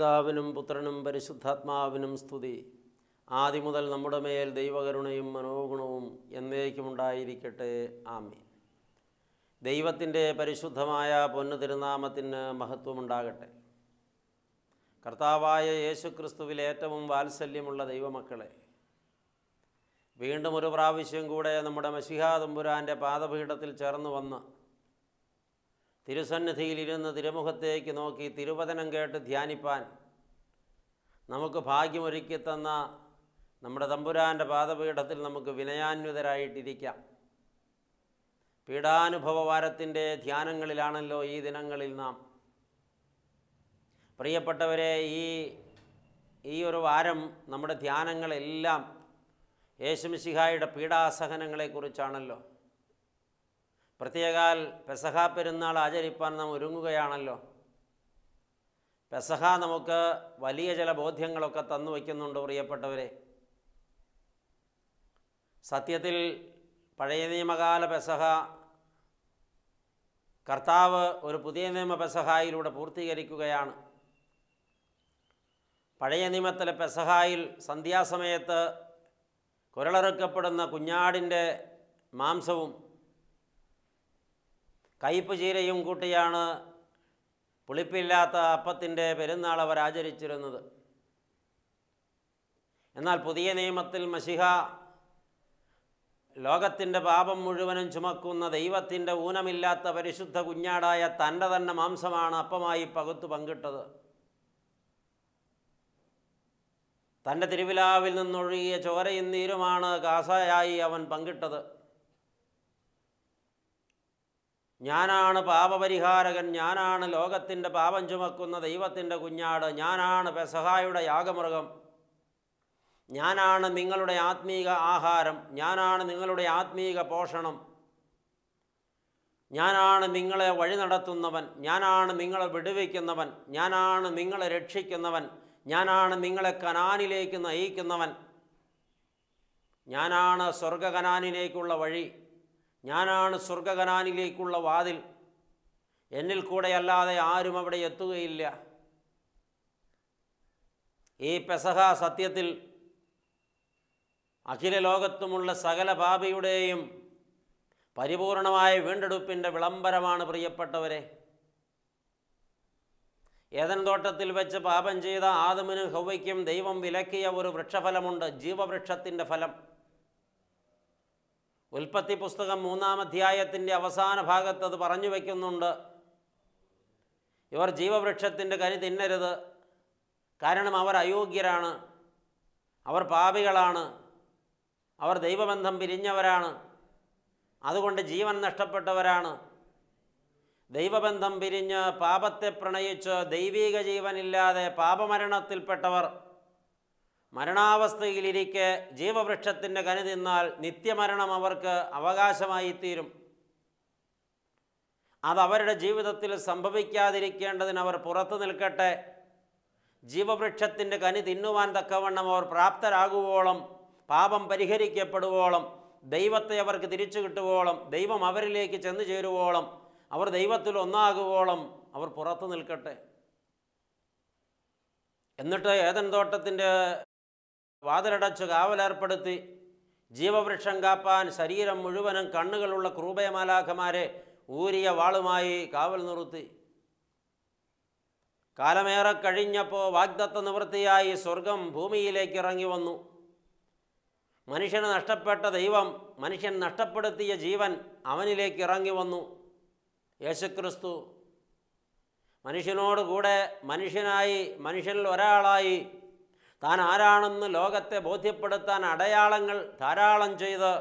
പിതാവിനും പുത്രനും പരിശുദ്ധാത്മാവിനും സ്തുതി. ആദിമുതൽ നമ്മുടെ മേൽ ദൈവകരുണയും മനോഗുണവും എന്നേക്കുമുണ്ടായിരിക്കട്ടെ. ആമേൻ. ദൈവത്തിൻ്റെ പരിശുദ്ധമായ പൊന്നു തിരുനാമത്തിന് മഹത്വമുണ്ടാകട്ടെ. കർത്താവായ യേശുക്രിസ്തുവിൽ ഏറ്റവും വാത്സല്യമുള്ള ദൈവമക്കളെ, വീണ്ടും ഒരു പ്രാവശ്യം കൂടെ നമ്മുടെ മശിഹാ തമ്പുരാൻ്റെ പാദപീഠത്തിൽ ചേർന്ന് വന്ന് തിരുസന്നിധിയിലിരുന്ന് തിരുമുഖത്തേക്ക് നോക്കി തിരുവചനം കേട്ട് ധ്യാനിപ്പാൻ നമുക്ക് ഭാഗ്യമൊരുക്കി തന്ന നമ്മുടെ തമ്പുരാൻ്റെ പാദപീഠത്തിൽ നമുക്ക് വിനയാന്വിതരായിട്ടിരിക്കാം. പീഡാനുഭവ വാരത്തിൻ്റെ ധ്യാനങ്ങളിലാണല്ലോ ഈ ദിനങ്ങളിൽ നാം. പ്രിയപ്പെട്ടവരെ, ഈ ഒരു വാരം നമ്മുടെ ധ്യാനങ്ങളെല്ലാം യേശുമിശിഹായുടെ പീഡാസഹനങ്ങളെക്കുറിച്ചാണല്ലോ. പ്രത്യേകാൽ പെസഹ പെരുന്നാൾ ആചരിപ്പാൻ നാം ഒരുങ്ങുകയാണല്ലോ. പെസഹ നമുക്ക് വലിയ ചില ബോധ്യങ്ങളൊക്കെ തന്നു വയ്ക്കുന്നുണ്ട്. പ്രിയപ്പെട്ടവരെ, സത്യത്തിൽ പഴയ നിയമകാല പെസഹ കർത്താവ് ഒരു പുതിയ നിയമ പെസഹായിലൂടെ പൂർത്തീകരിക്കുകയാണ്. പഴയ നിയമത്തിലെ പെസഹായിൽ സന്ധ്യാസമയത്ത് കുരളറുക്കപ്പെടുന്ന കുഞ്ഞാടിൻ്റെ മാംസവും കയ്പ് ചീരയും കൂട്ടിയാണ് പുളിപ്പില്ലാത്ത അപ്പത്തിൻ്റെ പെരുന്നാൾ അവർ ആചരിച്ചിരുന്നത്. എന്നാൽ പുതിയ നിയമത്തിൽ മശിഹ ലോകത്തിൻ്റെ പാപം മുഴുവനും ചുമക്കുന്ന ദൈവത്തിൻ്റെ ഊനമില്ലാത്ത പരിശുദ്ധ കുഞ്ഞാടായ തൻ്റെ തന്നെ മാംസമാണ് അപ്പമായി പകുത്തു പങ്കിട്ടത്. തൻ്റെ തിരുവിലാവിൽ നിന്നൊഴുകിയ ചോരയും നീരുമാണ് കാസയായി അവൻ പങ്കിട്ടത്. ഞാനാണ് പാപപരിഹാരകൻ, ഞാനാണ് ലോകത്തിൻ്റെ പാപം ചുമക്കുന്ന ദൈവത്തിൻ്റെ കുഞ്ഞാട്, ഞാനാണ് പെസഹായുടെ യാഗമൃഗം, ഞാനാണ് നിങ്ങളുടെ ആത്മീക ആഹാരം, ഞാനാണ് നിങ്ങളുടെ ആത്മീക പോഷണം, ഞാനാണ് നിങ്ങളെ വഴി നടത്തുന്നവൻ, ഞാനാണ് നിങ്ങളെ വിടുവിക്കുന്നവൻ, ഞാനാണ് നിങ്ങളെ രക്ഷിക്കുന്നവൻ, ഞാനാണ് നിങ്ങളെ കനാനിലേക്ക് നയിക്കുന്നവൻ, ഞാനാണ് സ്വർഗകനാനിലേക്കുള്ള വഴി, ഞാനാണ് സ്വർഗകനാനിലേക്കുള്ള വാതിൽ, എന്നിൽ കൂടെയല്ലാതെ ആരും അവിടെ എത്തുകയില്ല. ഈ പെസഹ സത്യത്തിൽ അഖില ലോകത്തുമുള്ള സകല പാപിയുടെയും പരിപൂർണമായ വീണ്ടെടുപ്പിൻ്റെ വിളംബരമാണ്. പ്രിയപ്പെട്ടവരെ, ഏദൻ തോട്ടത്തിൽ വെച്ച് പാപം ചെയ്ത ആദമിനും ഹവ്വയ്ക്കും ദൈവം വിലക്കിയ ഒരു വൃക്ഷഫലമുണ്ട്, ജീവവൃക്ഷത്തിൻ്റെ ഫലം. ഉൽപ്പത്തി പുസ്തകം 3-ാം അധ്യായത്തിൻ്റെ അവസാന ഭാഗത്ത് അത് പറഞ്ഞു വയ്ക്കുന്നുണ്ട്. ഇവർ ജീവവൃക്ഷത്തിൻ്റെ കനി തിന്നരുത്, കാരണം അവർ അയോഗ്യരാണ്, അവർ പാപികളാണ്, അവർ ദൈവബന്ധം പിരിഞ്ഞവരാണ്, അതുകൊണ്ട് ജീവൻ നഷ്ടപ്പെട്ടവരാണ്. ദൈവബന്ധം പിരിഞ്ഞ് പാപത്തെ പ്രണയിച്ച് ദൈവീക ജീവനില്ലാതെ പാപമരണത്തിൽപ്പെട്ടവർ മരണാവസ്ഥയിലിരിക്കെ ജീവവൃക്ഷത്തിൻ്റെ കനി തിന്നാൽ നിത്യമരണം അവർക്ക് അവകാശമായിത്തീരും. അതവരുടെ ജീവിതത്തിൽ സംഭവിക്കാതിരിക്കേണ്ടതിന് അവർ പുറത്തു നിൽക്കട്ടെ. ജീവവൃക്ഷത്തിൻ്റെ കനി തിന്നുവാൻ തക്കവണ്ണം അവർ പ്രാപ്തരാകുവോളം, പാപം പരിഹരിക്കപ്പെടുവോളം, ദൈവത്തെ അവർക്ക് തിരിച്ചു കിട്ടുവോളം, ദൈവം അവരിലേക്ക് ചെന്നു ചേരുവോളം, അവർ ദൈവത്തിൽ ഒന്നാകുവോളം അവർ പുറത്തു നിൽക്കട്ടെ. എന്നിട്ട് ഏദൻ തോട്ടത്തിൻ്റെ വാതിലടച്ച് കാവലേർപ്പെടുത്തി ജീവവൃക്ഷം കാപ്പാൻ ശരീരം മുഴുവനും കണ്ണുകളുള്ള ക്രൂബയമാലാഖമാരെ ഊരിയ വാളുമായി കാവൽ നിർത്തി. കാലമേറെ കഴിഞ്ഞപ്പോൾ വാഗ്ദത്ത നിവൃത്തിയായി സ്വർഗം ഭൂമിയിലേക്ക് ഇറങ്ങി വന്നു. മനുഷ്യന് നഷ്ടപ്പെട്ട ദൈവം, മനുഷ്യൻ നഷ്ടപ്പെടുത്തിയ ജീവൻ അവനിലേക്ക് ഇറങ്ങി വന്നു. യേശുക്രിസ്തു മനുഷ്യനോട് കൂടെ മനുഷ്യനായി, മനുഷ്യനിൽ ഒരാളായി താൻ ആരാണെന്ന് ലോകത്തെ ബോധ്യപ്പെടുത്താൻ അടയാളങ്ങൾ ധാരാളം ചെയ്ത്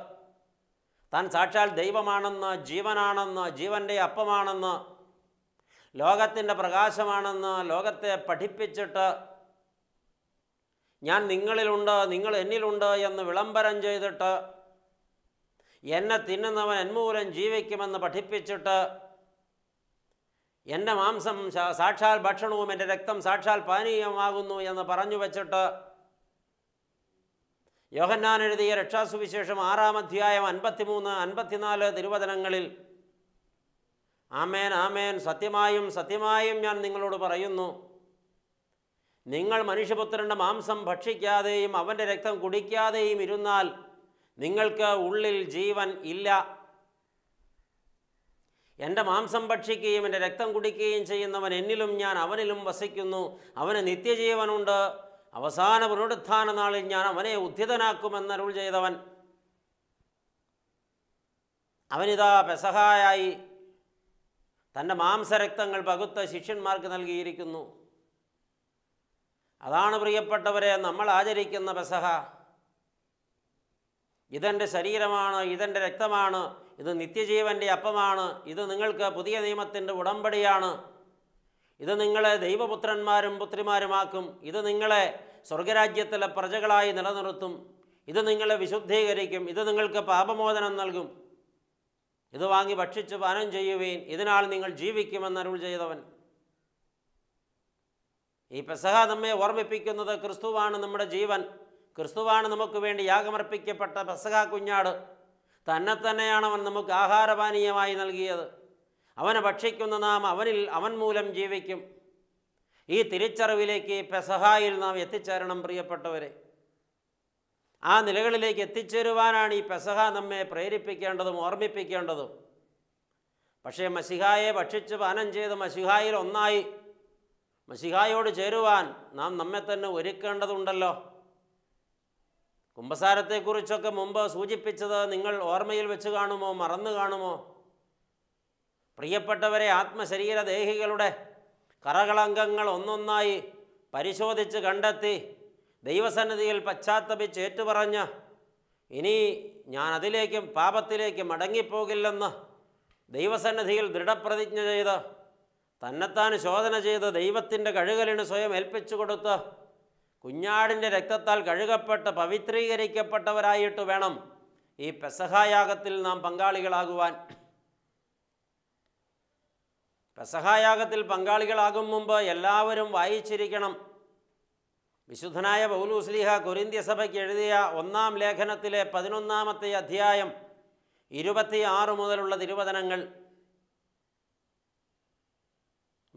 താൻ സാക്ഷാൽ ദൈവമാണെന്ന്, ജീവനാണെന്ന്, ജീവൻ്റെ അപ്പമാണെന്ന്, ലോകത്തിൻ്റെ പ്രകാശമാണെന്ന് ലോകത്തെ പഠിപ്പിച്ചിട്ട് ഞാൻ നിങ്ങളിലുണ്ട്, നിങ്ങൾ എന്നിലുണ്ട് എന്ന് വിളംബരം ചെയ്തിട്ട് എന്നെ തിന്നുന്നവൻ എന്മൂലം ജീവിക്കുമെന്ന് പഠിപ്പിച്ചിട്ട് എൻ്റെ മാംസം സാക്ഷാൽ ഭക്ഷണവും എൻ്റെ രക്തം സാക്ഷാൽ പാനീയമാകുന്നു എന്ന് പറഞ്ഞു വച്ചിട്ട് യോഹന്നാൻ എഴുതിയ രക്ഷാസുവിശേഷം 6-ാം അധ്യായം 53-54 തിരുവചനങ്ങളിൽ ആമേൻ ആമേൻ, സത്യമായും സത്യമായും ഞാൻ നിങ്ങളോട് പറയുന്നു, നിങ്ങൾ മനുഷ്യപുത്രൻ്റെ മാംസം ഭക്ഷിക്കാതെയും അവൻ്റെ രക്തം കുടിക്കാതെയും ഇരുന്നാൽ നിങ്ങൾക്ക് ഉള്ളിൽ ജീവൻ ഇല്ല. എൻ്റെ മാംസം ഭക്ഷിക്കുകയും എൻ്റെ രക്തം കുടിക്കുകയും ചെയ്യുന്നവൻ എന്നിലും ഞാൻ അവനിലും വസിക്കുന്നു. അവന് നിത്യജീവനുണ്ട്. അവസാന പുനരുത്ഥാന നാളിൽ ഞാൻ അവനെ ഉദ്ധിതനാക്കുമെന്നരുൾ ചെയ്തവൻ. അവനിതാ പെസഹായായി തൻ്റെ മാംസരക്തങ്ങൾ പകുത്ത ശിഷ്യന്മാർക്ക് നൽകിയിരിക്കുന്നു. അതാണ് പ്രിയപ്പെട്ടവരെ നമ്മൾ ആചരിക്കുന്ന പെസഹ. ഇതെൻ്റെ ശരീരമാണ്, ഇതെൻ്റെ രക്തമാണ്, ഇത് നിത്യജീവൻ്റെ അപ്പമാണ്, ഇത് നിങ്ങൾക്ക് പുതിയ നിയമത്തിൻ്റെ ഉടമ്പടിയാണ്, ഇത് നിങ്ങളെ ദൈവപുത്രന്മാരും പുത്രിമാരുമാക്കും, ഇത് നിങ്ങളെ സ്വർഗരാജ്യത്തിലെ പ്രജകളായി നിലനിർത്തും, ഇത് നിങ്ങളെ വിശുദ്ധീകരിക്കും, ഇത് നിങ്ങൾക്ക് പാപമോചനം നൽകും, ഇത് വാങ്ങി ഭക്ഷിച്ച് പാനം ചെയ്യുവീൻ, ഇതിനാൽ നിങ്ങൾ ജീവിക്കുമെന്ന് അരുൾ ചെയ്തവൻ. ഈ പെസഹ നമ്മെ ഓർമ്മിപ്പിക്കുന്നത് ക്രിസ്തുവാണ് നമ്മുടെ ജീവൻ. ക്രിസ്തുവാണ് നമുക്ക് വേണ്ടി യാഗമർപ്പിക്കപ്പെട്ട പെസഹ കുഞ്ഞാട്. തന്നെയാണ് അവൻ നമുക്ക് ആഹാരപാനീയമായി നൽകിയത്. അവനെ ഭക്ഷിക്കുന്ന നാം അവൻ മൂലം ജീവിക്കും. ഈ തിരിച്ചറിവിലേക്ക് പെസഹായിൽ നാം എത്തിച്ചേരണം പ്രിയപ്പെട്ടവരെ. ആ നിലകളിലേക്ക് എത്തിച്ചേരുവാനാണ് ഈ പെസഹ നമ്മെ പ്രേരിപ്പിക്കേണ്ടതും ഓർമ്മിപ്പിക്കേണ്ടതും. പക്ഷേ മശിഹായെ ഭക്ഷിച്ച് പാനം ചെയ്ത് മശിഹായിൽ ഒന്നായി മശിഹായോട് ചേരുവാൻ നാം നമ്മെ തന്നെ ഒരുക്കേണ്ടതുണ്ടല്ലോ. കുമ്പസാരത്തെക്കുറിച്ചൊക്കെ മുമ്പ് സൂചിപ്പിച്ചത് നിങ്ങൾ ഓർമ്മയിൽ വെച്ച് കാണുമോ, മറന്നു കാണുമോ? പ്രിയപ്പെട്ടവരെ, ആത്മശരീരദേഹികളുടെ കറകളങ്കങ്ങൾ ഒന്നൊന്നായി പരിശോധിച്ച് കണ്ടെത്തി ദൈവസന്നിധിയിൽ പശ്ചാത്തപിച്ച് ഏറ്റുപറഞ്ഞ് ഇനി ഞാൻ അതിലേക്ക് പാപത്തിലേക്ക് മടങ്ങിപ്പോകില്ലെന്ന് ദൈവസന്നിധിയിൽ ദൃഢപ്രതിജ്ഞ ചെയ്ത് തന്നെത്താൻ ശോധന ചെയ്ത് ദൈവത്തിൻ്റെ കഴുകലിന് സ്വയം ഏൽപ്പിച്ചു കൊടുത്ത് കുഞ്ഞാടിൻ്റെ രക്തത്താൽ കഴുകപ്പെട്ട് പവിത്രീകരിക്കപ്പെട്ടവരായിട്ട് വേണം ഈ പെസഹായാഗത്തിൽ നാം പങ്കാളികളാകുവാൻ. പെസഹായാഗത്തിൽ പങ്കാളികളാകും മുമ്പ് എല്ലാവരും വായിച്ചിരിക്കണം വിശുദ്ധനായ പൗലോസ്ലീഹ കൊരിന്ത്യ സഭയ്ക്ക് എഴുതിയ 1-ാം ലേഖനത്തിലെ 11-ാമത്തെ അധ്യായം 26 മുതലുള്ള തിരുവചനങ്ങൾ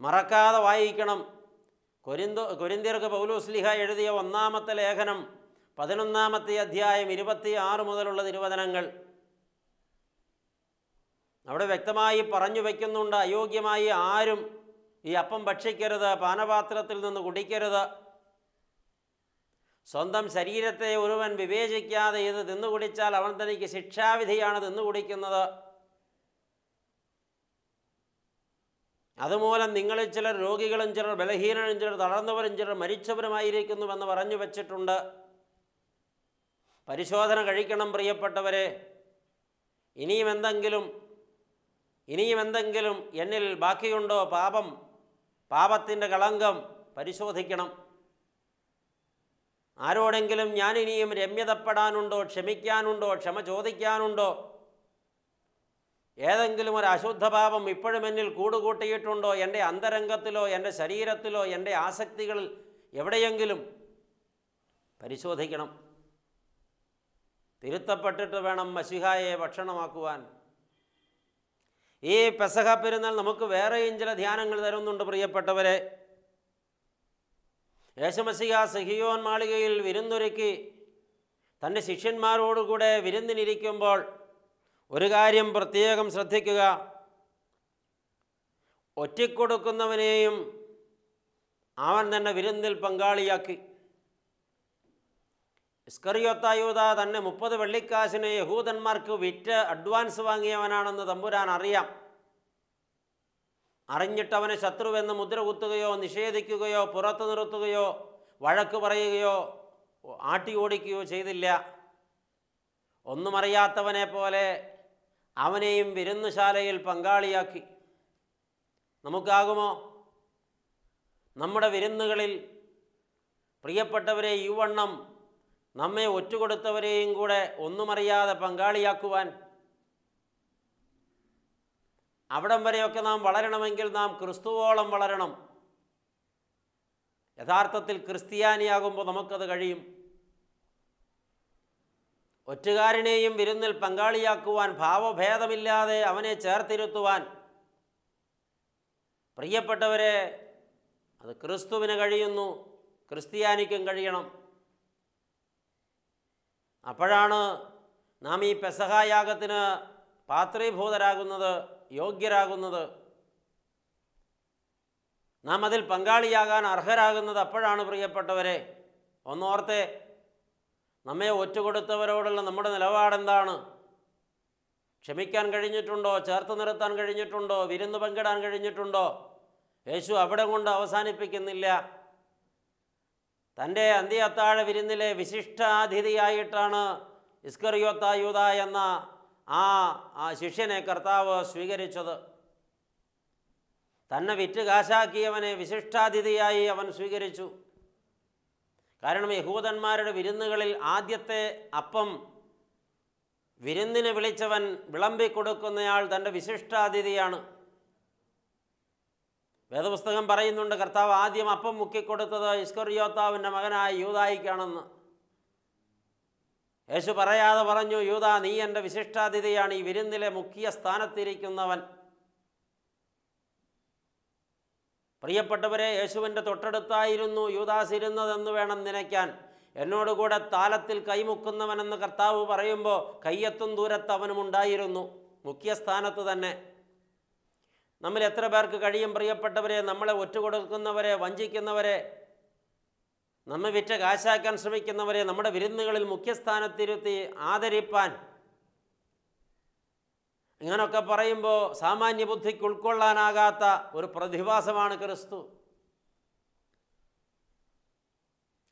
മറക്കാതെ വായിക്കണം. കൊരിന്ത്യർക്ക് പൗലോസ്ലീഹ എഴുതിയ 1-ാമത്തെ ലേഖനം 11-ാമത്തെ അധ്യായം 26 മുതലുള്ള തിരുവചനങ്ങൾ. അവിടെ വ്യക്തമായി പറഞ്ഞു വയ്ക്കുന്നുണ്ട്, അയോഗ്യമായി ആരും ഈ അപ്പം ഭക്ഷിക്കരുത്, പാനപാത്രത്തിൽ നിന്ന് കുടിക്കരുത്. സ്വന്തം ശരീരത്തെ ഒരുവൻ വിവേചിക്കാതെ ഇത് തിന്നുകുടിച്ചാൽ അവൻ തനിക്ക് ശിക്ഷാവിധിയാണ് തിന്നുകുടിക്കുന്നത്. അതുമൂലം നിങ്ങളിൽ ചിലർ രോഗികളും ചിലർ ബലഹീനരും ചിലർ തളർന്നവരും ചിലർ മരിച്ചവരുമായിരിക്കുന്നുവെന്ന് പറഞ്ഞു വച്ചിട്ടുണ്ട്. പരിശോധന കഴിക്കണം പ്രിയപ്പെട്ടവരെ. ഇനിയും എന്തെങ്കിലും എന്നിൽ ബാക്കിയുണ്ടോ? പാപത്തിൻ്റെ കളങ്കം പരിശോധിക്കണം. ആരോടെങ്കിലും ഞാനിനിയും രമ്യതപ്പെടാനുണ്ടോ, ക്ഷമിക്കാനുണ്ടോ, ക്ഷമ ചോദിക്കാനുണ്ടോ? ഏതെങ്കിലും ഒരു അശുദ്ധഭാവം ഇപ്പോഴും എന്നിൽ കൂടുകൂട്ടിയിട്ടുണ്ടോ? എൻ്റെ അന്തരംഗത്തിലോ എൻ്റെ ശരീരത്തിലോ എൻ്റെ ആസക്തികളിൽ എവിടെയെങ്കിലും പരിശോധിക്കണം. തിരുത്തപ്പെട്ടിട്ട് വേണം മശിഹായെ ഭക്ഷണമാക്കുവാൻ. ഈ പെസഹ പെരുന്നാൾ നമുക്ക് വേറെയും ചില ധ്യാനങ്ങൾ തരുന്നുണ്ട് പ്രിയപ്പെട്ടവരെ. യേശുമശിഹ സിഹിയോൻ മാളികയിൽ വിരുന്നൊരുക്കി തൻ്റെ ശിഷ്യന്മാരോടുകൂടെ വിരുന്നിനിരിക്കുമ്പോൾ ഒരു കാര്യം പ്രത്യേകം ശ്രദ്ധിക്കുക. ഒറ്റിക്കൊടുക്കുന്നവനെയും അവൻ തന്നെ വിരുന്നിൽ പങ്കാളിയാക്കി. ഇസ്കറിയോത്തായൂദ തന്നെ 30 വെള്ളിക്കാശിന് യഹൂദന്മാർക്ക് വിറ്റ് അഡ്വാൻസ് വാങ്ങിയവനാണെന്ന് തമ്പുരാൻ അറിയാം. അറിഞ്ഞിട്ടവനെ ശത്രുവെന്ന് മുദ്ര കുത്തുകയോ നിഷേധിക്കുകയോ പുറത്തു നിർത്തുകയോ വഴക്ക് പറയുകയോ ആട്ടി ഓടിക്കുകയോ ചെയ്തില്ല. ഒന്നും അറിയാത്തവനെ പോലെ അവനെയും വിരുന്നുശാലയിൽ പങ്കാളിയാക്കി. നമുക്കാകുമോ? നമ്മുടെ വിരുന്നുകളിൽ പ്രിയപ്പെട്ടവരെ യുവണ്ണം നമ്മെ ഒറ്റുകൊടുത്തവരെയും കൂടെ ഒന്നുമറിയാതെ പങ്കാളിയാക്കുവാൻ? അവിടം വരെയൊക്കെ നാം വളരണമെങ്കിൽ നാം ക്രിസ്തുവോളം വളരണം. യഥാർത്ഥത്തിൽ ക്രിസ്ത്യാനിയാകുമ്പോൾ നമുക്കത് കഴിയും. ഒറ്റുകാരനെയും വിരുന്നിൽ പങ്കാളിയാക്കുവാൻ, ഭാവഭേദമില്ലാതെ അവനെ ചേർത്തിരുത്തുവാൻ പ്രിയപ്പെട്ടവരെ അത് ക്രിസ്തുവിന് കഴിയുന്നു. ക്രിസ്ത്യാനിക്കും കഴിയണം. അപ്പോഴാണ് നാം ഈ പെസഹായാഗത്തിന് പാത്രീഭൂതരാകുന്നത്, യോഗ്യരാകുന്നത്. നാം അതിൽ പങ്കാളിയാകാൻ അർഹരാകുന്നത് അപ്പോഴാണ് പ്രിയപ്പെട്ടവരെ. ഒന്നോർത്തെ, നമ്മെ ഒറ്റുകൊടുത്തവരോടുള്ള നമ്മുടെ നിലപാടെന്താണ്? ക്ഷമിക്കാൻ കഴിഞ്ഞിട്ടുണ്ടോ? ചേർത്ത് നിർത്താൻ കഴിഞ്ഞിട്ടുണ്ടോ? വിരുന്ന് പങ്കിടാൻ കഴിഞ്ഞിട്ടുണ്ടോ? യേശു അവിടെ കൊണ്ട് അവസാനിപ്പിക്കുന്നില്ല. തൻ്റെ അന്ത്യ വിരുന്നിലെ വിശിഷ്ടാതിഥിയായിട്ടാണ് ഇസ്കറിയോത്ത യൂദ എന്ന ആ ശിഷ്യനെ കർത്താവ് സ്വീകരിച്ചത്. തന്നെ വിറ്റ് കാശാക്കിയവനെ വിശിഷ്ടാതിഥിയായി അവൻ സ്വീകരിച്ചു. കാരണം യഹൂദന്മാരുടെ വിരുന്നുകളിൽ ആദ്യത്തെ അപ്പം വിരുന്നിന് വിളിച്ചവൻ വിളമ്പിക്കൊടുക്കുന്നയാൾ തൻ്റെ വിശിഷ്ടാതിഥിയാണ്. വേദപുസ്തകം പറയുന്നുണ്ട്, കർത്താവ് ആദ്യം അപ്പം മുക്കിക്കൊടുത്തത് ഇസ്കറിയോത്താവിൻ്റെ മകനായ യൂദായിക്കാണെന്ന്. യേശു പറയാതെ പറഞ്ഞു, യൂദ, നീ എൻ്റെ വിശിഷ്ടാതിഥിയാണ്, ഈ വിരുന്നിലെ മുഖ്യ സ്ഥാനത്തിരിക്കുന്നവൻ. പ്രിയപ്പെട്ടവരെ, യേശുവിൻ്റെ തൊട്ടടുത്തായിരുന്നു യൂദാസ് ഇരുന്നതെന്ന് വേണം നനയ്ക്കാൻ. എന്നോടുകൂടെ താലത്തിൽ കൈമുക്കുന്നവനെന്ന് കർത്താവ് പറയുമ്പോൾ കയ്യെത്തും ദൂരത്ത് അവനുമുണ്ടായിരുന്നു, മുഖ്യസ്ഥാനത്ത് തന്നെ. നമ്മൾ എത്ര പേർക്ക് കഴിയും പ്രിയപ്പെട്ടവരെ, നമ്മളെ ഒറ്റുകൊടുക്കുന്നവരെ, വഞ്ചിക്കുന്നവരെ, നമ്മെ വിറ്റ് കാശാക്കാൻ ശ്രമിക്കുന്നവരെ നമ്മുടെ വിരുന്നുകളിൽ മുഖ്യസ്ഥാനത്തിരുത്തി ആദരിപ്പാൻ? ഇങ്ങനൊക്കെ പറയുമ്പോൾ സാമാന്യ ബുദ്ധിക്ക് ഉൾക്കൊള്ളാനാകാത്ത ഒരു പ്രതിഭാസമാണ് ക്രിസ്തു.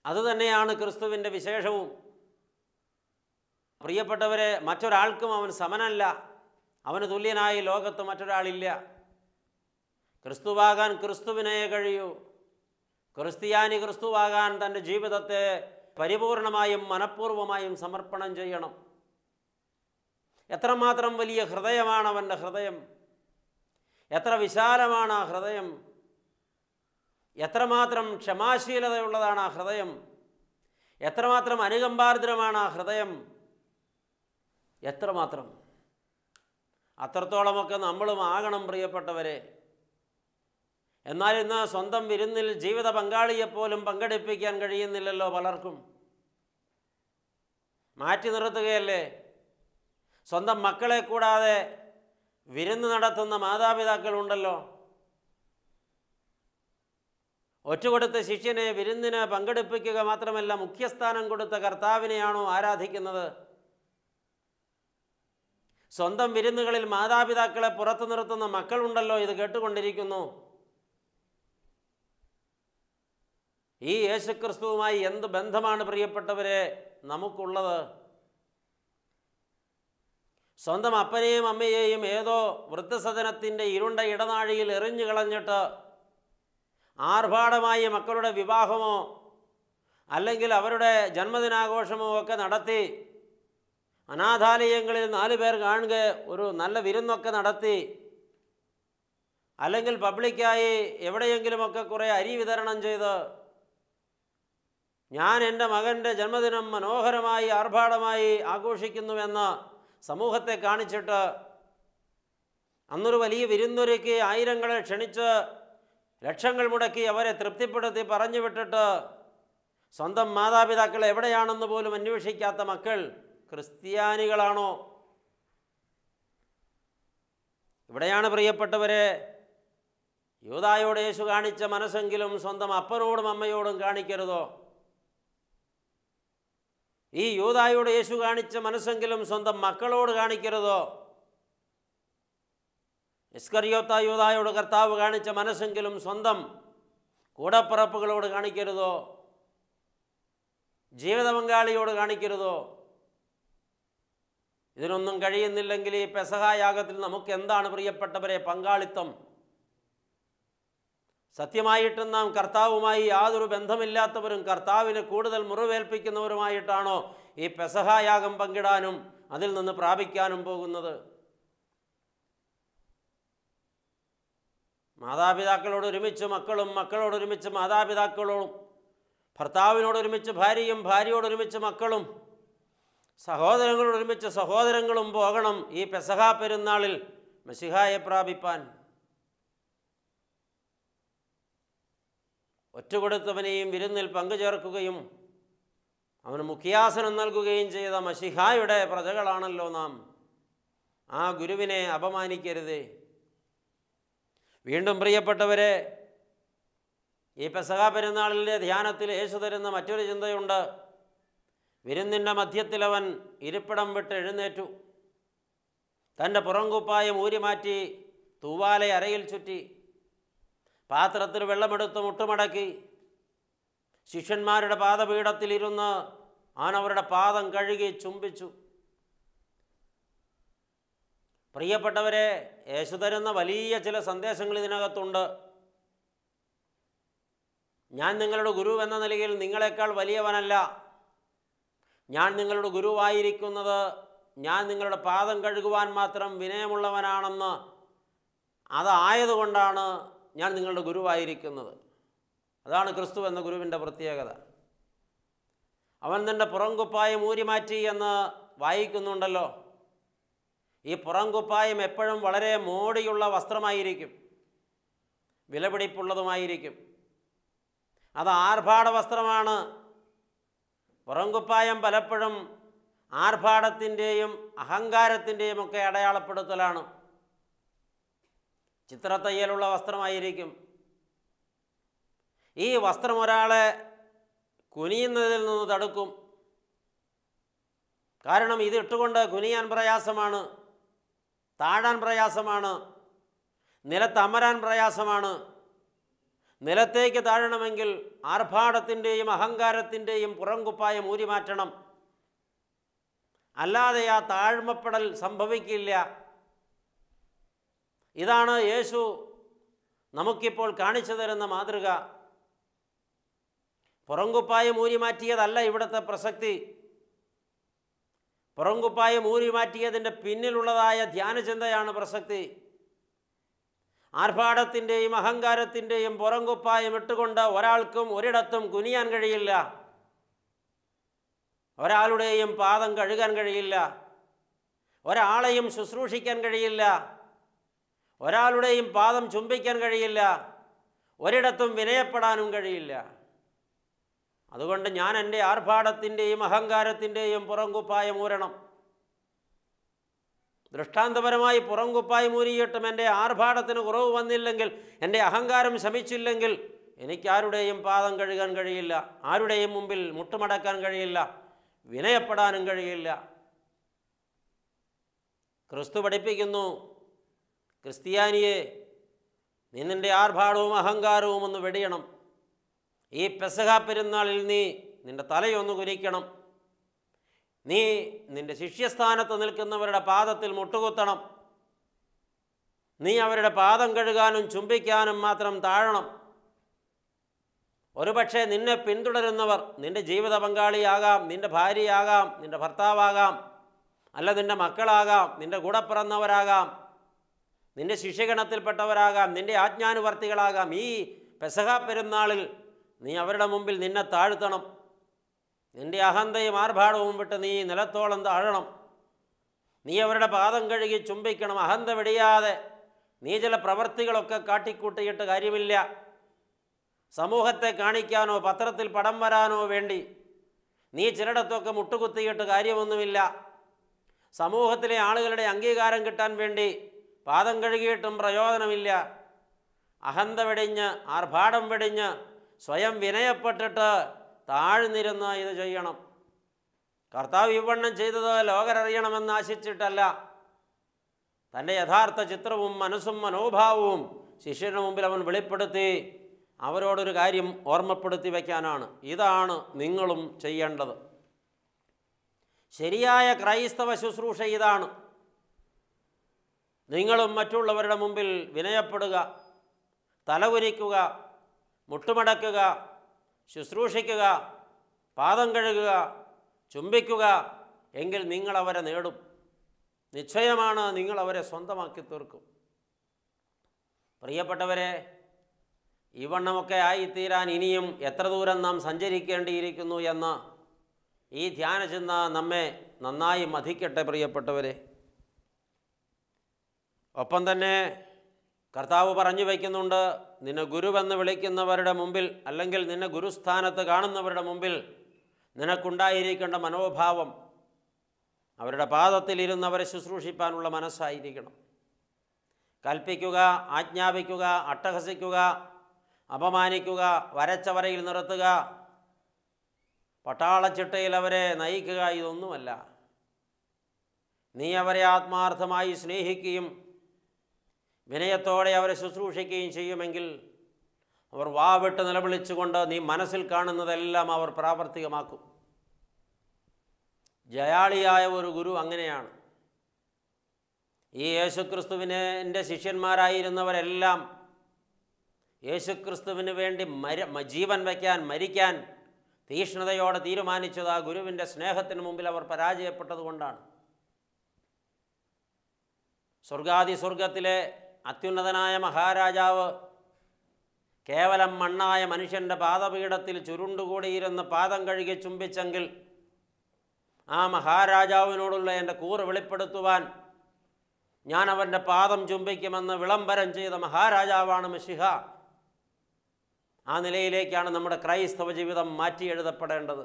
അതുതന്നെയാണ് ക്രിസ്തുവിൻ്റെ വിശേഷവും. പ്രിയപ്പെട്ടവരെ, മറ്റൊരാൾക്കും അവൻ സമനല്ല. അവന് തുല്യനായി ലോകത്ത് മറ്റൊരാളില്ല. ക്രിസ്തുവാകാൻ ക്രിസ്തുവിനേ കഴിയൂ. ക്രിസ്ത്യാനി ക്രിസ്തുവാകാൻ തൻ്റെ ജീവിതത്തെ പരിപൂർണമായും മനഃപൂർവ്വമായും സമർപ്പണം ചെയ്യണം. എത്രമാത്രം വലിയ ഹൃദയമാണ് അവൻ്റെ ഹൃദയം! എത്ര വിശാലമാണ് ആ ഹൃദയം! എത്രമാത്രം ക്ഷമാശീലതയുള്ളതാണ് ആ ഹൃദയം! എത്രമാത്രം അനുകമ്പാർദ്രമാണ് ആ ഹൃദയം! എത്രമാത്രം! അത്രത്തോളമൊക്കെ നമ്മളും ആകണം പ്രിയപ്പെട്ടവരെ. എന്നാൽ ഇന്ന് സ്വന്തം വിരുന്നിൽ ജീവിത പങ്കാളിയെപ്പോലും പങ്കെടുപ്പിക്കാൻ കഴിയുന്നില്ലല്ലോ പലർക്കും. മാറ്റി നിർത്തുകയല്ലേ. സ്വന്തം മക്കളെ കൂടാതെ വിരുന്ന് നടത്തുന്ന മാതാപിതാക്കളുണ്ടല്ലോ. ഒറ്റുകൊടുത്ത ശിഷ്യനെ വിരുന്നിന് പങ്കെടുപ്പിക്കുക മാത്രമല്ല, മുഖ്യസ്ഥാനം കൊടുത്ത കർത്താവിനെയാണോ ആരാധിക്കുന്നത്? സ്വന്തം വിരുന്നുകളിൽ മാതാപിതാക്കളെ പുറത്തു നിർത്തുന്ന മക്കളുണ്ടല്ലോ, ഇത് കേട്ടുകൊണ്ടിരിക്കുന്നു. ഈ യേശുക്രിസ്തുവുമായി എന്ത് ബന്ധമാണ് പ്രിയപ്പെട്ടവരെ നമുക്കുള്ളത്? സ്വന്തം അപ്പനെയും അമ്മയെയും ഏതോ വൃദ്ധസദനത്തിൻ്റെ ഇരുണ്ട ഇടനാഴിയിൽ എറിഞ്ഞു കളഞ്ഞിട്ട് ആർഭാടമായി മക്കളുടെ വിവാഹമോ അല്ലെങ്കിൽ അവരുടെ ജന്മദിനാഘോഷമോ ഒക്കെ നടത്തി, അനാഥാലയങ്ങളിൽ 4 പേർ കാണുക ഒരു നല്ല വിരുന്നൊക്കെ നടത്തി, അല്ലെങ്കിൽ പബ്ലിക്കായി എവിടെയെങ്കിലുമൊക്കെ കുറേ അരി വിതരണം ചെയ്ത്, ഞാൻ എൻ്റെ മകൻ്റെ ജന്മദിനം മനോഹരമായി ആർഭാടമായി ആഘോഷിക്കുന്നുവെന്ന് സമൂഹത്തെ കാണിച്ചിട്ട്, അന്നൊരു വലിയ വിരുന്നൊരുക്കി ആയിരങ്ങളെ ക്ഷണിച്ച് ലക്ഷങ്ങൾ മുടക്കി അവരെ തൃപ്തിപ്പെടുത്തി പറഞ്ഞു വിട്ടിട്ട് സ്വന്തം മാതാപിതാക്കൾ എവിടെയാണെന്ന് പോലും അന്വേഷിക്കാത്ത മക്കൾ ക്രിസ്ത്യാനികളാണോ? ഇവിടെയാണ് പ്രിയപ്പെട്ടവരെ യൂദായോട് യേശു കാണിച്ച മനസ്സെങ്കിലും സ്വന്തം അപ്പനോടും അമ്മയോടും കാണിക്കരുതോ? ഈ യൂദായോട് യേശു കാണിച്ച മനസ്സെങ്കിലും സ്വന്തം മക്കളോട് കാണിക്കരുതോ? ഇസ്കറിയോത്ത യൂദായോട് കർത്താവ് കാണിച്ച മനസ്സെങ്കിലും സ്വന്തം കൂടപ്പിറപ്പുകളോട് കാണിക്കരുതോ? ജീവിത പങ്കാളിയോട് കാണിക്കരുതോ? ഇതിനൊന്നും കഴിയുന്നില്ലെങ്കിൽ ഈ പെസഹായാഗത്തിൽ നമുക്ക് എന്താണ് പ്രിയപ്പെട്ടവരെ പങ്കാളിത്തം? സത്യമായിട്ടും നാം കർത്താവുമായി യാതൊരു ബന്ധമില്ലാത്തവരും കർത്താവിന് കൂടുതൽ മുറിവേൽപ്പിക്കുന്നവരുമായിട്ടാണോ ഈ പെസഹായാഗം പങ്കിടാനും അതിൽ നിന്ന് പ്രാപിക്കാനും പോകുന്നത്? മാതാപിതാക്കളോടൊരുമിച്ച് മക്കളും, മക്കളോടൊരുമിച്ച് മാതാപിതാക്കളോടും, ഭർത്താവിനോടൊരുമിച്ച് ഭാര്യയും, ഭാര്യയോടൊരുമിച്ച് മക്കളും, സഹോദരങ്ങളോടൊരുമിച്ച് സഹോദരങ്ങളും പോകണം ഈ പെസഹാ പെരുന്നാളിൽ മെശിഹായെ പ്രാപിപ്പാൻ. ഒറ്റുകൊടുത്തവനെയും വിരുന്നിൽ പങ്കുചേർക്കുകയും അവന് മുഖ്യാസനം നൽകുകയും ചെയ്ത മശിഹായുടെ പ്രജകളാണല്ലോ നാം. ആ ഗുരുവിനെ അപമാനിക്കരുതേ. വീണ്ടും പ്രിയപ്പെട്ടവരെ, ഈ പെസഹ പെരുന്നാളിൻ്റെ ധ്യാനത്തിൽ യേശു തരുന്ന മറ്റൊരു ചിന്തയുണ്ട്. വിരുന്നിൻ്റെ മധ്യത്തിൽ അവൻ ഇരിപ്പിടം വിട്ട് എഴുന്നേറ്റു. തൻ്റെ പുറംകുപ്പായം ഊരിമാറ്റി തൂവാല അരയിൽ ചുറ്റി, പാത്രത്തിൽ വെള്ളമെടുത്ത് മുട്ടുമടക്കി ശിഷ്യന്മാരുടെ പാദപീഠത്തിലിരുന്ന് അവൻ അവരുടെ പാദം കഴുകി ചുംബിച്ചു. പ്രിയപ്പെട്ടവരെ, യേശു തരുന്ന വലിയ ചില സന്ദേശങ്ങൾ ഇതിനകത്തുണ്ട്. ഞാൻ നിങ്ങളുടെ ഗുരു എന്ന നിലയിൽ നിങ്ങളെക്കാൾ വലിയവനല്ല. ഞാൻ നിങ്ങളുടെ ഗുരുവായിരിക്കുന്നത് ഞാൻ നിങ്ങളുടെ പാദം കഴുകുവാൻ മാത്രം വിനയമുള്ളവനാണെന്ന് അതായതുകൊണ്ടാണ് ഞാൻ നിങ്ങളുടെ ഗുരുവായിരിക്കുന്നത്. അതാണ് ക്രിസ്തു എന്ന ഗുരുവിൻ്റെ പ്രത്യേകത. അവൻ തൻ്റെ പുറംകുപ്പായം ഊരിമാറ്റി എന്ന് വായിക്കുന്നുണ്ടല്ലോ. ഈ പുറംകുപ്പായം എപ്പോഴും വളരെ മോടിയുള്ള വസ്ത്രമായിരിക്കും, വിലപിടിപ്പുള്ളതുമായിരിക്കും. അത് ആർഭാട വസ്ത്രമാണ്. പുറംകുപ്പായം പലപ്പോഴും ആർഭാടത്തിൻ്റെയും അഹങ്കാരത്തിൻ്റെയും ഒക്കെ അടയാളപ്പെടുത്തലാണ്. ചിത്രത്തയ്യലുള്ള വസ്ത്രമായിരിക്കും. ഈ വസ്ത്രം ഒരാളെ കുനിയുന്നതിൽ നിന്ന് തടുക്കും. കാരണം ഇത് ഇട്ടുകൊണ്ട് കുനിയാൻ പ്രയാസമാണ്, താഴാൻ പ്രയാസമാണ്, നിലത്തമരാൻ പ്രയാസമാണ്. നിലത്തേക്ക് താഴണമെങ്കിൽ ആർഭാടത്തിൻ്റെയും അഹങ്കാരത്തിൻ്റെയും പുറംകുപ്പായം ഊരിമാറ്റണം. അല്ലാതെ ആ താഴ്മപ്പെടൽ സംഭവിക്കില്ല. ഇതാണ് യേശു നമുക്കിപ്പോൾ കാണിച്ചു തരുന്ന മാതൃക. പുറംകുപ്പായം ഊരിമാറ്റിയതല്ല ഇവിടുത്തെ പ്രസക്തി. പുറംകുപ്പായം ഊരിമാറ്റിയതിൻ്റെ പിന്നിലുള്ളതായ ധ്യാനചിന്തയാണ് പ്രസക്തി. ആർഭാടത്തിൻ്റെയും അഹങ്കാരത്തിൻ്റെയും പുറംകുപ്പായം ഇട്ടുകൊണ്ട് ഒരാൾക്കും ഒരിടത്തും കുനിയാൻ കഴിയില്ല. ഒരാളുടെയും പാദം കഴുകാൻ കഴിയില്ല. ഒരാളെയും ശുശ്രൂഷിക്കാൻ കഴിയില്ല. ഒരാളുടെയും പാദം ചുംബിക്കാൻ കഴിയില്ല. ഒരിടത്തും വിനയപ്പെടാനും കഴിയില്ല. അതുകൊണ്ട് ഞാൻ എൻ്റെ ആർഭാടത്തിൻ്റെയും അഹങ്കാരത്തിൻ്റെയും പുറംകുപ്പായം ഊരണം. ദൃഷ്ടാന്തപരമായി പുറംകുപ്പായം ഊരിയിട്ടും എൻ്റെ ആർഭാടത്തിന് കുറവ് വന്നില്ലെങ്കിൽ, എൻ്റെ അഹങ്കാരം ശമിച്ചില്ലെങ്കിൽ എനിക്കാരുടെയും പാദം കഴുകാൻ കഴിയില്ല, ആരുടെയും മുമ്പിൽ മുട്ടുമടക്കാൻ കഴിയില്ല, വിനയപ്പെടാനും കഴിയില്ല. ക്രിസ്തു പഠിപ്പിക്കുന്നു, ക്രിസ്ത്യാനിയെ, നീ നിൻ്റെ ആർഭാടവും അഹങ്കാരവും ഒന്ന് വെടിയണം. ഈ പെസഹ പെരുന്നാളിൽ നീ നിൻ്റെ തലയൊന്ന് കുനിക്കണം. നീ നിൻ്റെ ശിഷ്യസ്ഥാനത്ത് നിൽക്കുന്നവരുടെ പാദത്തിൽ മുട്ടുകുത്തണം. നീ അവരുടെ പാദം കഴുകാനും ചുംബിക്കാനും മാത്രം താഴണം. ഒരുപക്ഷെ നിന്നെ പിന്തുടരുന്നവർ നിൻ്റെ ജീവിത പങ്കാളിയാകാം, നിൻ്റെ ഭാര്യയാകാം, നിൻ്റെ ഭർത്താവാകാം, അല്ല നിൻ്റെ മക്കളാകാം, നിൻ്റെ കൂടെ പിറന്നവരാകാം, നിൻ്റെ ശിഷ്യഗണത്തിൽപ്പെട്ടവരാകാം, നിൻ്റെ ആജ്ഞാനുവർത്തികളാകാം. ഈ പെസഹ പെരുന്നാളിൽ നീ അവരുടെ മുമ്പിൽ നിന്നെ താഴ്ത്തണം. നിൻ്റെ അഹന്തയും ആർഭാടവും വിട്ട് നീ നിലത്തോളം താഴണം. നീ അവരുടെ പാദം കഴുകി ചുംബിക്കണം. അഹന്ത വെടിയാതെ നീ ചില പ്രവൃത്തികളൊക്കെ കാട്ടിക്കൂട്ടിയിട്ട് കാര്യമില്ല. സമൂഹത്തെ കാണിക്കാനോ പത്രത്തിൽ പടം വരാനോ വേണ്ടി നീ ചിലയിടത്തൊക്കെ മുട്ടുകുത്തിയിട്ട് കാര്യമൊന്നുമില്ല. സമൂഹത്തിലെ ആളുകളുടെ അംഗീകാരം കിട്ടാൻ വേണ്ടി പാദം കഴുകിയിട്ടും പ്രയോജനമില്ല. അഹന്ത വെടിഞ്ഞ് ആർഭാടം വെടിഞ്ഞ് സ്വയം വിനയപ്പെട്ടിട്ട് താഴ്ന്നിരുന്ന് ഇത് ചെയ്യണം. കർത്താവ് ഇവണ്ണം ചെയ്തത് ലോകരറിയണമെന്ന് ആശിച്ചിട്ടല്ല, തൻ്റെ യഥാർത്ഥ ചിത്രവും മനസ്സും മനോഭാവവും ശിഷ്യരുടെ മുമ്പിൽ അവൻ വെളിപ്പെടുത്തി അവരോടൊരു കാര്യം ഓർമ്മപ്പെടുത്തി വയ്ക്കാനാണ്. ഇതാണ് നിങ്ങളും ചെയ്യേണ്ടത്. ശരിയായ ക്രൈസ്തവ ശുശ്രൂഷ ഇതാണ്. നിങ്ങളും മറ്റുള്ളവരുടെ മുമ്പിൽ വിനയപ്പെടുക, തലകുനിക്കുക, മുട്ടുമടക്കുക, ശുശ്രൂഷിക്കുക, പാദം കഴുകുക, ചുംബിക്കുക. എങ്കിൽ നിങ്ങളവരെ നേടും. നിശ്ചയമാണ് നിങ്ങളവരെ സ്വന്തമാക്കി തീർക്കും. പ്രിയപ്പെട്ടവരെ, ഈ വണ്ണമൊക്കെ ആയിത്തീരാൻ ഇനിയും എത്ര ദൂരം നാം സഞ്ചരിക്കേണ്ടിയിരിക്കുന്നു എന്ന് ഈ ധ്യാനചിന്ത നമ്മെ നന്നായി മഥിക്കട്ടെ. പ്രിയപ്പെട്ടവരെ, ഒപ്പം തന്നെ കർത്താവ് പറഞ്ഞു വയ്ക്കുന്നുണ്ട്, നിന്നെ ഗുരുവെന്ന് വിളിക്കുന്നവരുടെ മുമ്പിൽ, അല്ലെങ്കിൽ നിന്നെ ഗുരുസ്ഥാനത്ത് കാണുന്നവരുടെ മുമ്പിൽ നിനക്കുണ്ടായിരിക്കേണ്ട മനോഭാവം അവരുടെ പാദത്തിലിരുന്നവരെ ശുശ്രൂഷിപ്പാനുള്ള മനസ്സായിരിക്കണം. കൽപ്പിക്കുക, ആജ്ഞാപിക്കുക, അട്ടഹസിക്കുക, അപമാനിക്കുക, വരച്ച വരയിൽ നിർത്തുക, പട്ടാളച്ചിട്ടയിൽ അവരെ നയിക്കുക, ഇതൊന്നുമല്ല. നീ അവരെ ആത്മാർത്ഥമായി സ്നേഹിക്കുകയും വിനയത്തോടെ അവരെ ശുശ്രൂഷിക്കുകയും ചെയ്യുമെങ്കിൽ അവർ വാവിട്ട് നിലവിളിച്ചുകൊണ്ട് നീ മനസ്സിൽ കാണുന്നതെല്ലാം അവർ പ്രാവർത്തികമാക്കും. ജയാളിയായ ഒരു ഗുരു അങ്ങനെയാണ്. ഈ യേശുക്രിസ്തുവിൻ്റെ ശിഷ്യന്മാരായിരുന്നവരെല്ലാം യേശുക്രിസ്തുവിന് വേണ്ടി ജീവൻ വയ്ക്കാൻ, മരിക്കാൻ തീക്ഷ്ണതയോടെ തീരുമാനിച്ചത് ആ ഗുരുവിൻ്റെ സ്നേഹത്തിന് മുമ്പിൽ അവർ പരാജയപ്പെട്ടതുകൊണ്ടാണ്. സ്വർഗത്തിലെ അത്യുന്നതനായ മഹാരാജാവ് കേവലം മണ്ണായ മനുഷ്യൻ്റെ പാദപീഠത്തിൽ ചുരുണ്ടുകൂടിയിരുന്ന് പാദം കഴുകി ചുംബിച്ചെങ്കിൽ ആ മഹാരാജാവിനോടുള്ള എൻ്റെ കൂറ് വെളിപ്പെടുത്തുവാൻ ഞാൻ അവൻ്റെ പാദം ചുംബിക്കുമെന്ന് വിളംബരം ചെയ്ത മഹാരാജാവാണ് മശിഹ. ആ നിലയിലേക്കാണ് നമ്മുടെ ക്രൈസ്തവ ജീവിതം മാറ്റി എഴുതപ്പെടേണ്ടത്.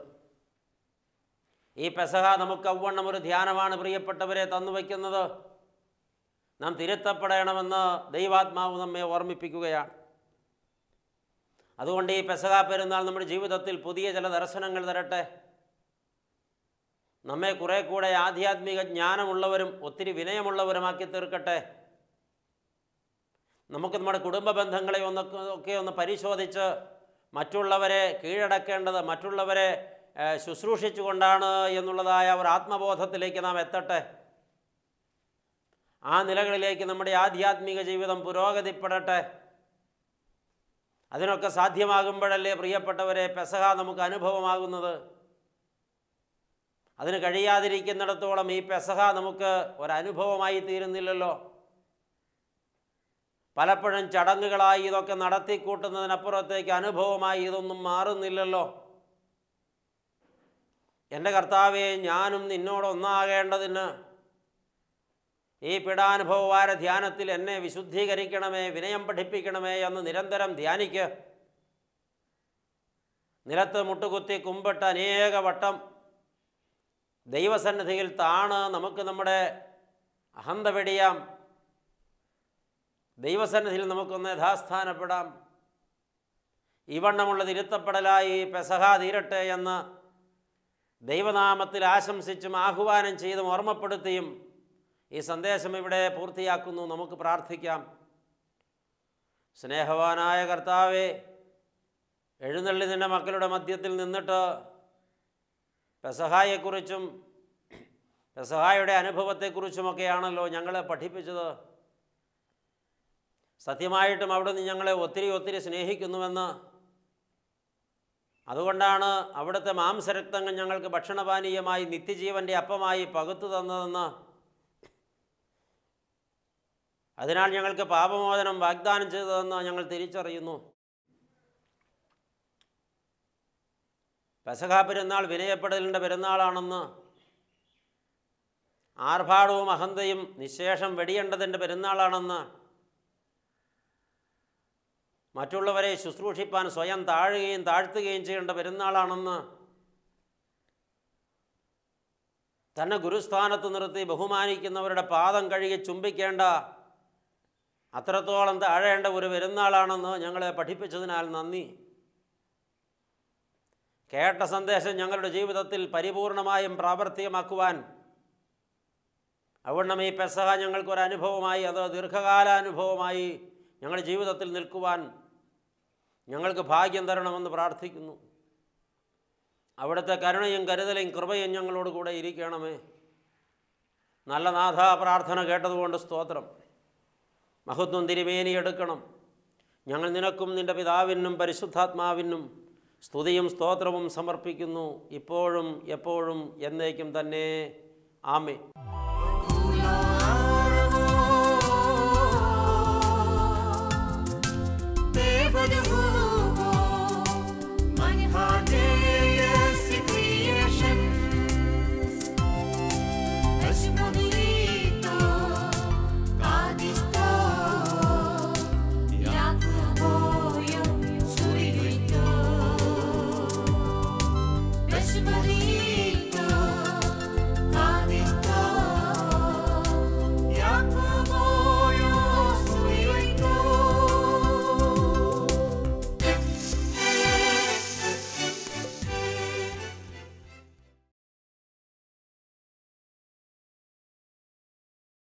ഈ പെസഹ നമുക്ക് അവണ്ണം ഒരു ധ്യാനമാണ് പ്രിയപ്പെട്ടവരെ തന്നുവയ്ക്കുന്നത്. നാം തിരുത്തപ്പെടണമെന്ന് ദൈവാത്മാവ് നമ്മെ ഓർമ്മിപ്പിക്കുകയാണ്. അതുകൊണ്ട് ഈ പെസഹ പെരുന്നാൾ നമ്മുടെ ജീവിതത്തിൽ പുതിയ ചില ദർശനങ്ങൾ തരട്ടെ. നമ്മെ കുറേ കൂടെ ആധ്യാത്മിക ജ്ഞാനമുള്ളവരും ഒത്തിരി വിനയമുള്ളവരുമാക്കി തീർക്കട്ടെ. നമുക്ക് നമ്മുടെ കുടുംബ ബന്ധങ്ങളെ ഒന്ന് പരിശോധിച്ച് മറ്റുള്ളവരെ കീഴടക്കേണ്ടത് മറ്റുള്ളവരെ ശുശ്രൂഷിച്ചുകൊണ്ടാണ് എന്നുള്ളതായ ഒരു ആത്മബോധത്തിലേക്ക് നാം എത്തട്ടെ. ആ നിലകളിലേക്ക് നമ്മുടെ ആധ്യാത്മിക ജീവിതം പുരോഗതിപ്പെടട്ടെ. അതിനൊക്കെ സാധ്യമാകുമ്പോഴല്ലേ പ്രിയപ്പെട്ടവരെ പെസഹ നമുക്ക് അനുഭവമാകുന്നത്. അതിന് കഴിയാതിരിക്കുന്നിടത്തോളം ഈ പെസഹ നമുക്ക് ഒരനുഭവമായി തീരുന്നില്ലല്ലോ. പലപ്പോഴും ചടങ്ങുകളായി ഇതൊക്കെ നടത്തിക്കൂട്ടുന്നതിനപ്പുറത്തേക്ക് അനുഭവമായി ഇതൊന്നും മാറുന്നില്ലല്ലോ. എൻ്റെ കർത്താവേ, ഞാനും നിന്നോടൊന്നാകേണ്ടതിന് ഈ പീഡാനുഭവവാര ധ്യാനത്തിൽ എന്നെ വിശുദ്ധീകരിക്കണമേ, വിനയം പഠിപ്പിക്കണമേ എന്ന് നിരന്തരം ധ്യാനിക്ക്. നിലത്ത് മുട്ടുകുത്തി കുമ്പിട്ട് അനേക വട്ടം ദൈവസന്നിധിയിൽ താണ് നമുക്ക് നമ്മുടെ അഹന്ത വെടിയാം. ദൈവസന്നിധിയിൽ നമുക്കൊന്ന് യഥാസ്ഥാനപ്പെടാം. ഇവണ്ണമുള്ളത് ഇരുത്തപ്പെടലായി പെസഹ തീരട്ടെ എന്ന് ദൈവനാമത്തിൽ ആശംസിച്ചും ആഹ്വാനം ചെയ്തും ഓർമ്മപ്പെടുത്തിയും ഈ സന്ദേശം ഇവിടെ പൂർത്തിയാക്കുന്നു. നമുക്ക് പ്രാർത്ഥിക്കാം. സ്നേഹവാനായ കർത്താവേ, എഴുന്നള്ളി നിൻ്റെ മക്കളുടെ മധ്യത്തിൽ നിന്നിട്ട് പെസഹായെക്കുറിച്ചും പെസഹായുടെ അനുഭവത്തെക്കുറിച്ചുമൊക്കെയാണല്ലോ ഞങ്ങളെ പഠിപ്പിച്ചത്. സത്യമായിട്ടും അവിടുന്ന് ഞങ്ങളെ ഒത്തിരി സ്നേഹിക്കുന്നുവെന്ന്, അതുകൊണ്ടാണ് അവിടുത്തെ മാംസരക്തങ്ങൾ ഞങ്ങൾക്ക് ഭക്ഷണപാനീയമായി നിത്യജീവൻ്റെ അപ്പമായി പകുത്തു തന്നതെന്ന്, അതിനാൽ ഞങ്ങൾക്ക് പാപമോചനം വാഗ്ദാനം ചെയ്തതെന്ന് ഞങ്ങൾ തിരിച്ചറിയുന്നു. പെസഹ പെരുന്നാൾ വിനയപ്പെടലിൻ്റെ പെരുന്നാളാണെന്ന്, ആർഭാടവും അഹന്തയും നിശേഷം വെടിയേണ്ടതിൻ്റെ പെരുന്നാളാണെന്ന്, മറ്റുള്ളവരെ ശുശ്രൂഷിപ്പാൻ സ്വയം താഴുകയും താഴ്ത്തുകയും ചെയ്യേണ്ട പെരുന്നാളാണെന്ന്, തന്നെ ഗുരുസ്ഥാനത്ത് നിർത്തി ബഹുമാനിക്കുന്നവരുടെ പാദം കഴുകി ചുംബിക്കേണ്ട അത്രത്തോളം താഴേണ്ട ഒരു പെരുന്നാളാണെന്ന് ഞങ്ങളെ പഠിപ്പിച്ചതിനാൽ നന്ദി. കേട്ട സന്ദേശം ഞങ്ങളുടെ ജീവിതത്തിൽ പരിപൂർണമായും പ്രാവർത്തികമാക്കുവാൻ അതുകൊണ്ടും ഈ പെസഹ ഞങ്ങൾക്കൊരനുഭവമായി, അത് ദീർഘകാലാനുഭവമായി ഞങ്ങളുടെ ജീവിതത്തിൽ നിൽക്കുവാൻ ഞങ്ങൾക്ക് ഭാഗ്യം തരണമെന്ന് പ്രാർത്ഥിക്കുന്നു. അവിടുത്തെ കരുണയും കരുതലും കൃപയും ഞങ്ങളോട് കൂടെ ഇരിക്കണമേ. നല്ല നാഥ, പ്രാർത്ഥന കേട്ടതുകൊണ്ട് സ്തോത്രം. മഹത്വം തിരുമേനി എടുക്കണം. ഞങ്ങൾ നിനക്കും നിൻ്റെ പിതാവിനും പരിശുദ്ധാത്മാവിനും സ്തുതിയും സ്തോത്രവും സമർപ്പിക്കുന്നു, ഇപ്പോഴും എപ്പോഴും എന്നേക്കും തന്നെ. ആമേൻ.